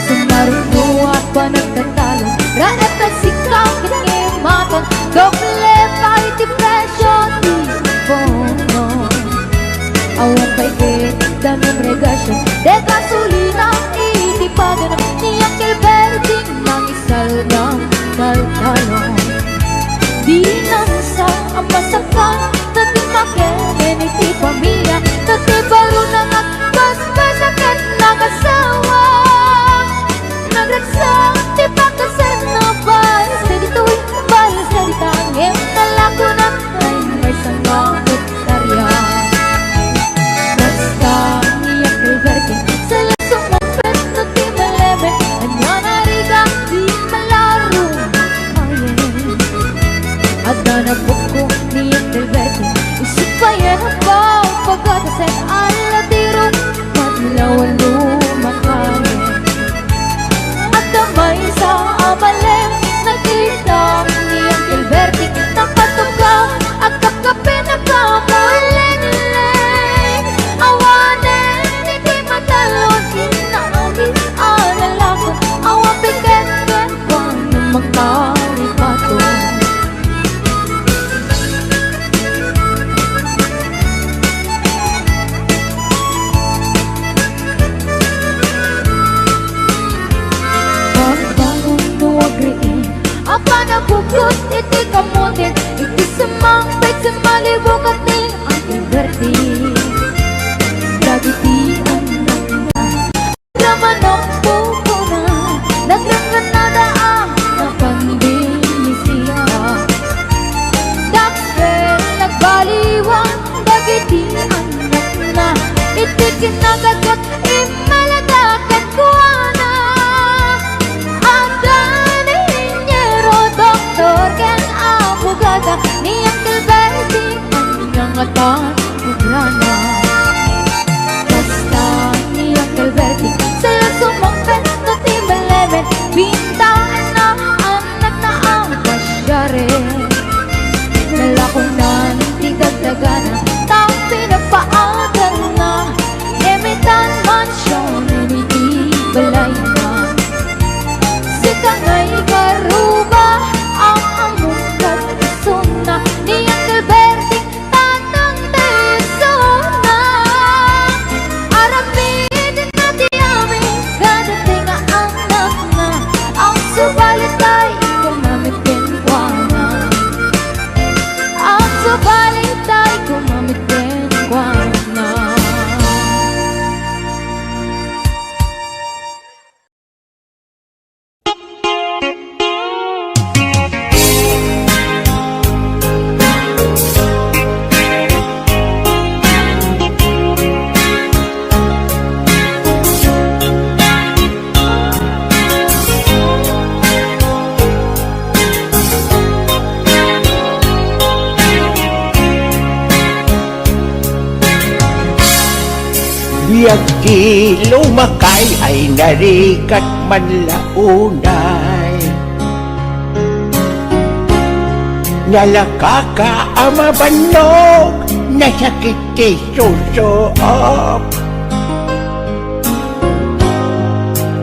Sumaruno at pa nagtatalo Raat at sikaw kinangimatan Doble pa depresyo di bono Awan kay kit daming regasyon De gasolina itipagan Niyang Gilberting nang isal ng taltalong Di nang sa ang masakan Tati makenen iti pamilya Tati baro nang at basbasakan Nakasawa Nagragsak di pagkasan na balas Na dito'y balas na ditangim Nalago na ay may sangang hektarya Basta niyang Gilberting Sala sumapit na timelemen Anya nariga di malaro Ayen At nanabok ko niyang Gilberting Isip pa yan ang pagkatasan Ala tiro matlawan lumakayin At damay sa amalem Nakita niyang Gilberting Napatugaw at kakape na kamuling-ling Awanin hindi matalon Inaagis alalakon Awang piket-ket Wang magkaripato ingatan Kubrana. Basta ni Uncle Bertie sa'yo sumangkat na timelemen, bintaan na anak na ang pasyare. Nalakunan, di dagdagana, taong pinagpaagan na, emitan mansyon, iniibalay na. Sika nga'y karuba, ang among katisuna, ni Uncle Bertie, tatang tesona. Arapin na di amin, gadating ang anak na, ang subalit ay gumamit kenkwana. Ang subalit ay gumamit kenkwana. Di lumakay ay narikat man launay, nalakaka amabanog, nasakit ti susuop.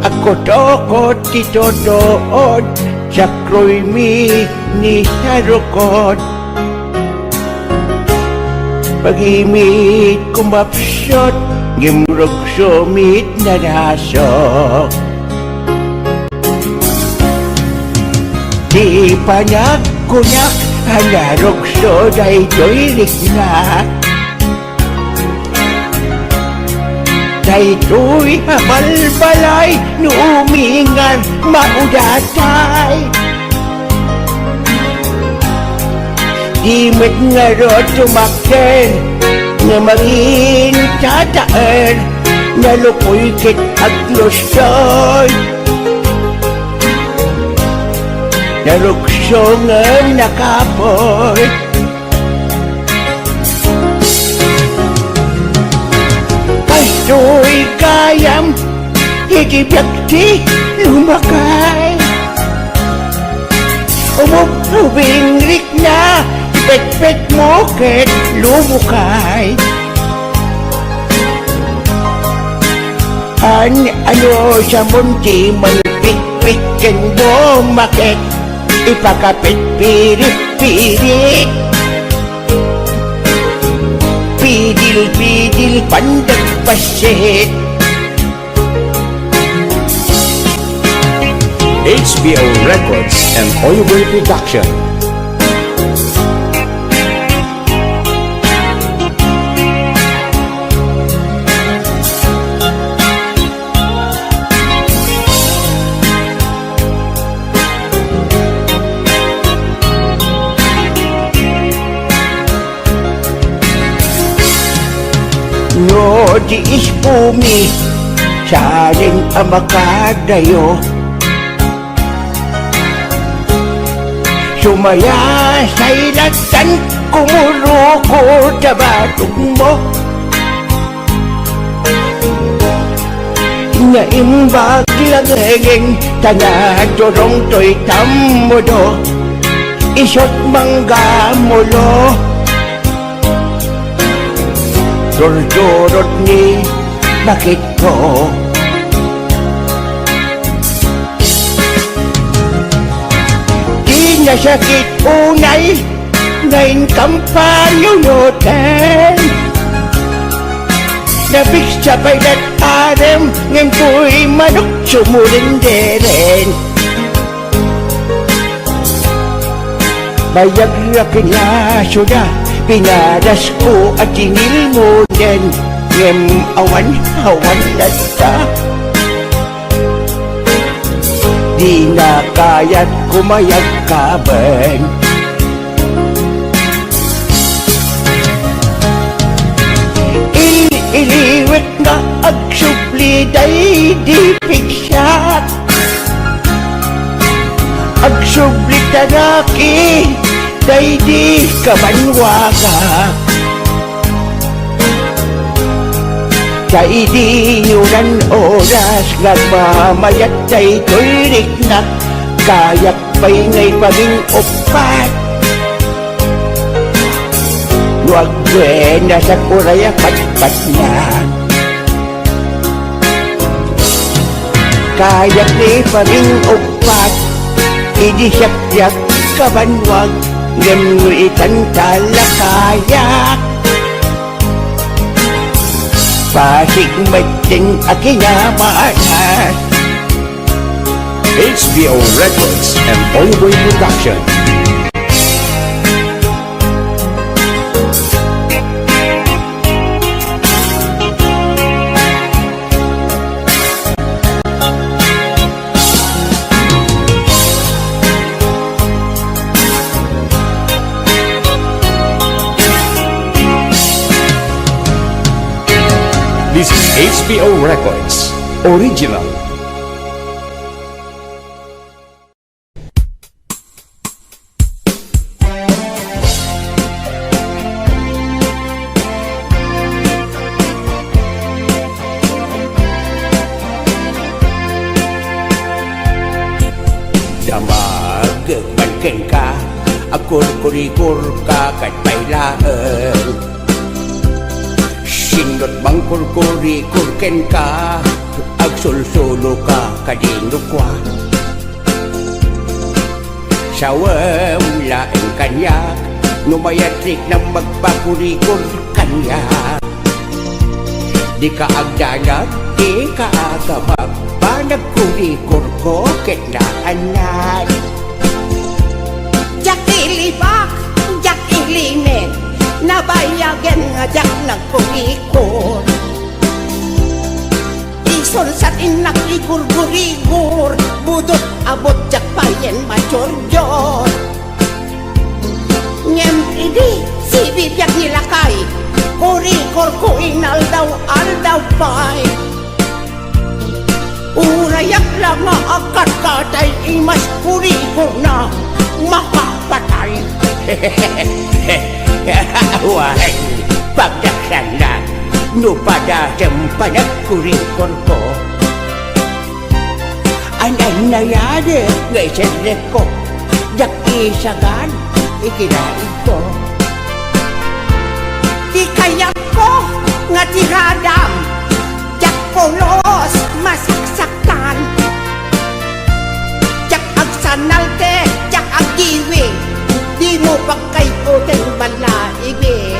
Ako toko ti todood, sa kroy mi ni sarukod. Pag-imit kumapsot, gimrog sumit na rasok. Di panagkunak, halarog so day doy na. Day doy habalbalay, nuumingan maudatay. Di met nga ro tumaken, nga maging tataan, nalukoy kit at lusoy. Narukso nga nakapoy. Pasoy kayam, higibyak lumakay. Umubing rik na, pet-pet mo ket lumukay. Ano sa munti malpit-pit ken bumakit, ipakapit pirit-pirit. Pidil-pidil pandag pasit. HBO Records and Oyoboy Production. No di ispumi, salin ang makadayo. Sumaya sa ilatan, kumuruko sa batok mo. Naimbag lageng, tanadorong to'y tamodo, isot mangga mulo. Dordorot ni bakit ko? Nasakit unay, ngayon kampanyunutan. Nabig sa baylat arem, ngayon ko'y manok sumulinderen. Bayag na kinyaso na, pinadas ko at tinil mo din. Ngayon awan-awan na ta. Di na kaya't kumayag kaban. Iliwit na agsupli day di pigsat. Agsupli tanaki day di kamanwaga. Sa idinunan oras nga mamayat kay tuliriknak kayak pa'y ngay paging upat. Luwag buena sa kuraya patpat na kayak ni paging upat. Idisyak-yak kabanwag ngemwitan talakayak. Pasig mating akinamanas. HBO Records and Oliver Production. This is HBO Records Original. Damag panken ka akur-kurikur ka kat pailaan. Sindot bang kurkuri-kurken ka agsul-sulo ka kadinukwa. Sawam laeng kanyak numayatrik na magpakurikur kanya. Di ka agdanag, di ka agabag panagkurikur ko ketnaanan. Jak ilibak, jak ilimen nabayagan nga jak nagkurikor. Isunsat inak igur-gurigur budot abot jak payen macorjor. Ngem idi si bibyak nilakay kurikor ko inaldaw-aldaw pay. Urayak lang nga akat katay imas kurikor na makapatay. Wahai pagdaksana no pada tempat kurikor ko. Anay nayade ngay sedek ko jak isagan ikirain ko. Di kaya ko nga tiradam jak polos masaksakan. Jak agsanalte, jak agiwing di mo pagkay uteng balaibi.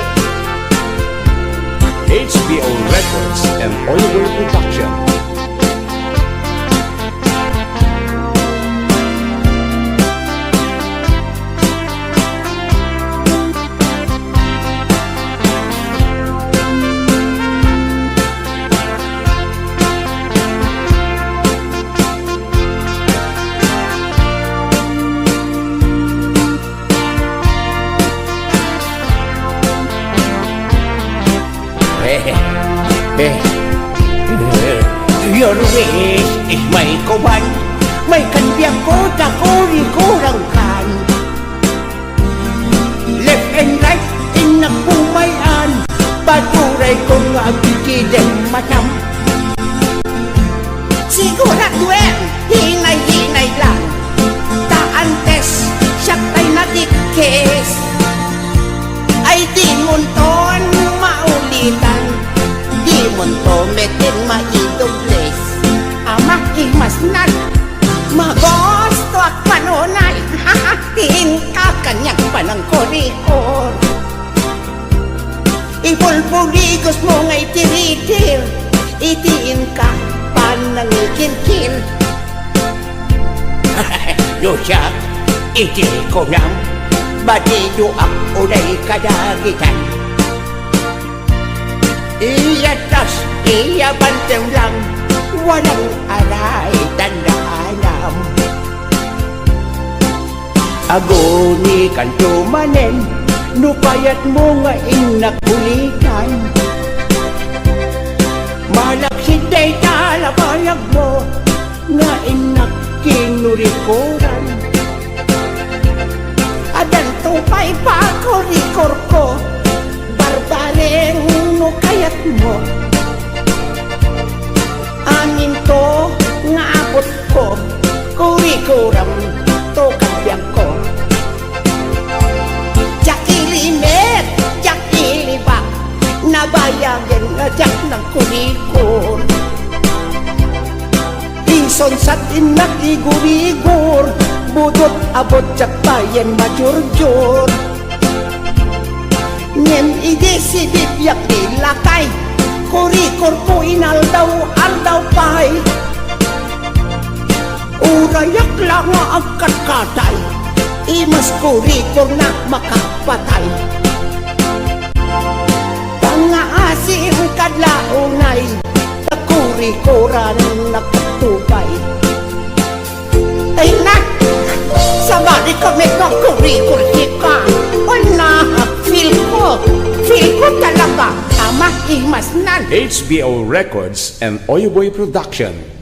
HBO Records and Oliver Production. Your wish is may kuban, may kanbiyang ko kurang kan. Left and right inapumayan, paturay ko nga bigideng matam. Siguraduen, hinay-hinay lang taantes, siyak tay natikis. Ay di munton maulitan, di munto metin maidogles. Ama imasnan, magosto at panonay, tiin ka kanyang panang korikor. Ipulpuligos mo nga'y tiritir, itiin ka panang ikilkil. Lusak, iti ko nang batido ang unay kadagitan. Iyatas, iyabanteng lang, walang aray tandaalam. Agoni kan tumanen, nupayat mo nga inakulitan. Malaksid day talabayag mo, nga inakinurikoran. Adan tupay pa korikor ko, barbareng no kayat mo. kurikuram to kabyang ko jak ilimet jak ilibak nabayagin jak ng kurikur ison sa tinak igurigur budot abot jak bayan majurjur ngem ide sidip yak dilakay kurikur ko inaldaw pay urayak lang ang katay imas kurikur na makapatay pangaasing kadlaunay kurikuran nakatubay ay nak sabali kami ng kurikur ka wala feel ko talaga tama imas nan HBO Records and Oyoboy Production.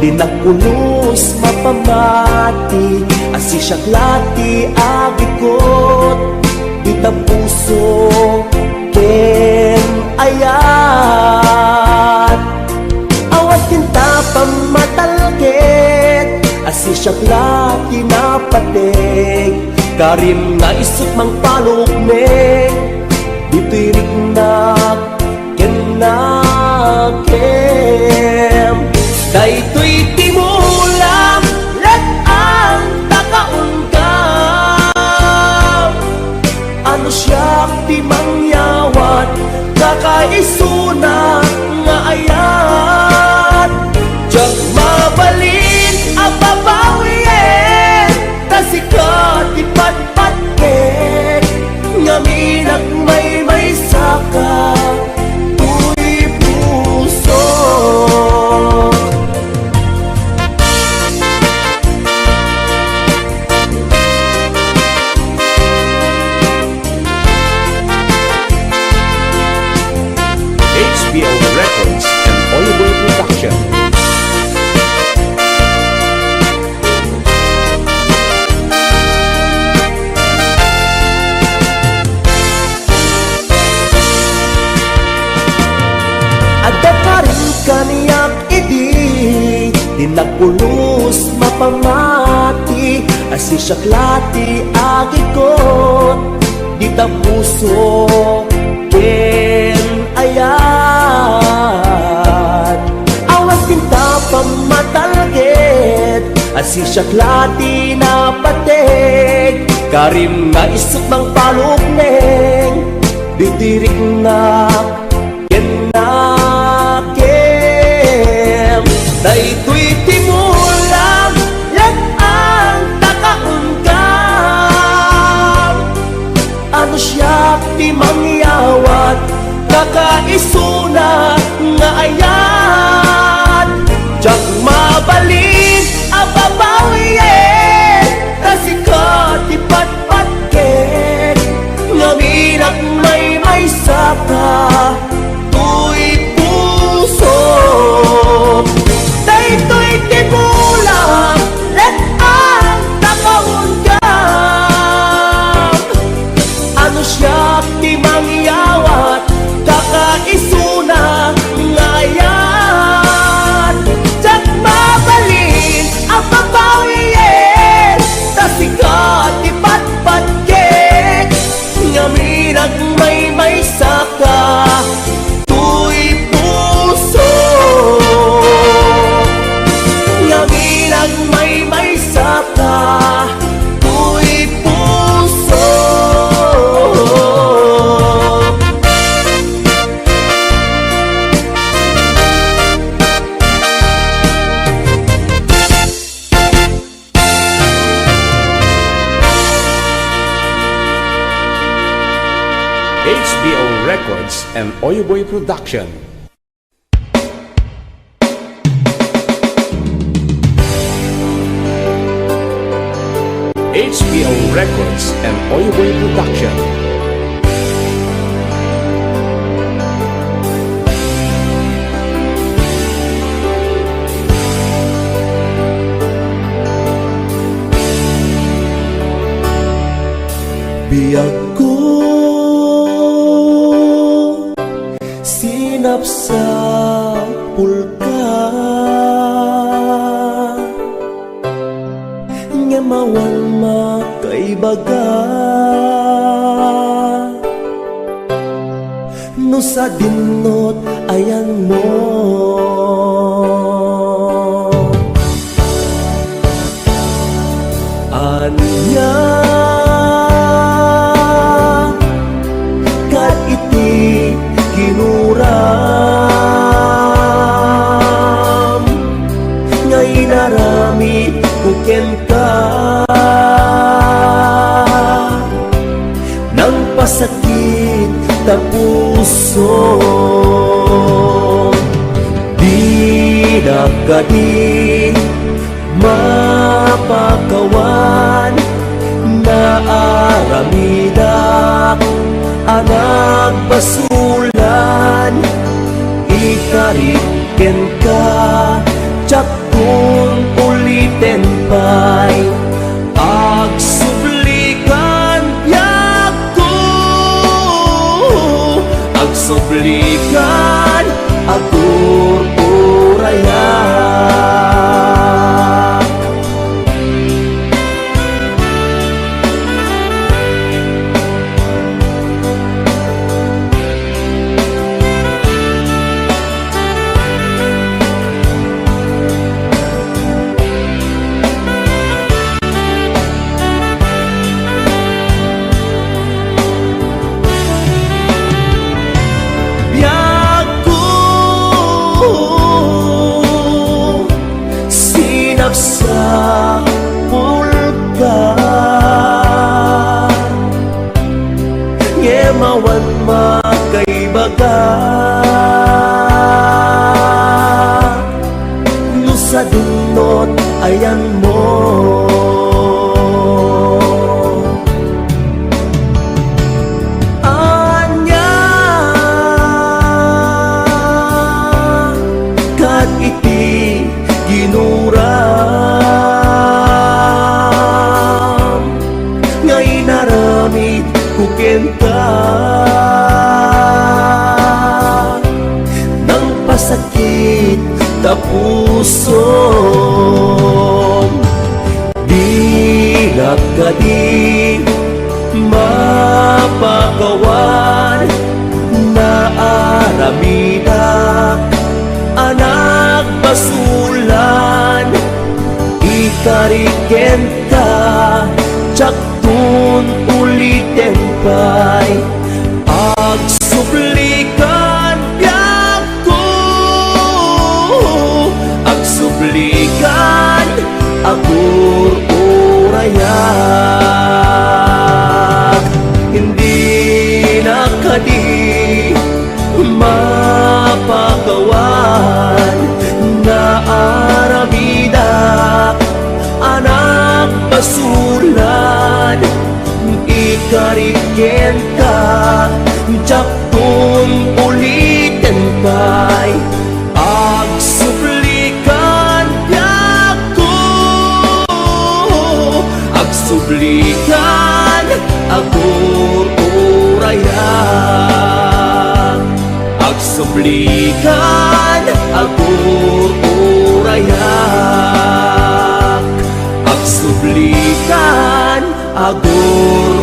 di nakulos mapamati, asi syaklati agikot, di tapuso ken ayat. Awat kinta pamatalket, asi syaklati napatek, karim nga isut mang palukmek, ditirik na kenakem. Daytoy timulam lat ang takaungkam, ano siya ti mangyawat, kakaisuna nga ayat. Diyak mabalin ang babawin, tasikat ipatpatket, ngaminag may saka tuy puso. HBO Records and Oliver Production. Ada pa rin kaniyak idi, di nakulos mapamati, asi syaklati agikot, di tapuso ken ayat. Awas tinta pamatalget, asi syaklati napatek, karim nga isut mang palukneng, ditirik na kenakem. Daytoy timulam lat ang takaungkam, ano siya ti mangyawat, kakaisuna nga ayat. Diyak mabalin ang babawin, tasikat ipatpatket, ngaminag may saka tuy puso. Daytoy timulam lat ang takaungkam, ano siya ti mangyawat, kakaisuna nga ayat. Diyak mabalin ang babawin, tasikat ipatpatket, ngaminag may saka tuy puso. Ngaminag may saka tuy puso. HBO Records and Oyoboy Production. HBO Records and Oyoboy Production. Biyag ko sinap sa pulka, nga mawal makaibaga, no sa dinot ayan mo. Anya kat iti kinuram, ngay narami kuken ka, nang pasakit ta puso. Di na kadi mapakawan, naaramidak anak basulan, ikariken ka, tsak ko Ngemawan makaibaga no sa dunot ayan mo anya kat iti ginuram ngay naramid kukenta nang pasakit ta puso di nakadi mapagawan na aramidak anak basulan ikariken ka tsaktun ulitin pa'y agsublikan biyak ko agsublikan agur urayak hindi nakadi mapagawan na aramidak anak basulan ikariken ka tsaktun ulitin kay agsublikan biyak ko agsublikan agur urayak agsublikan agur urayak agsublikan agur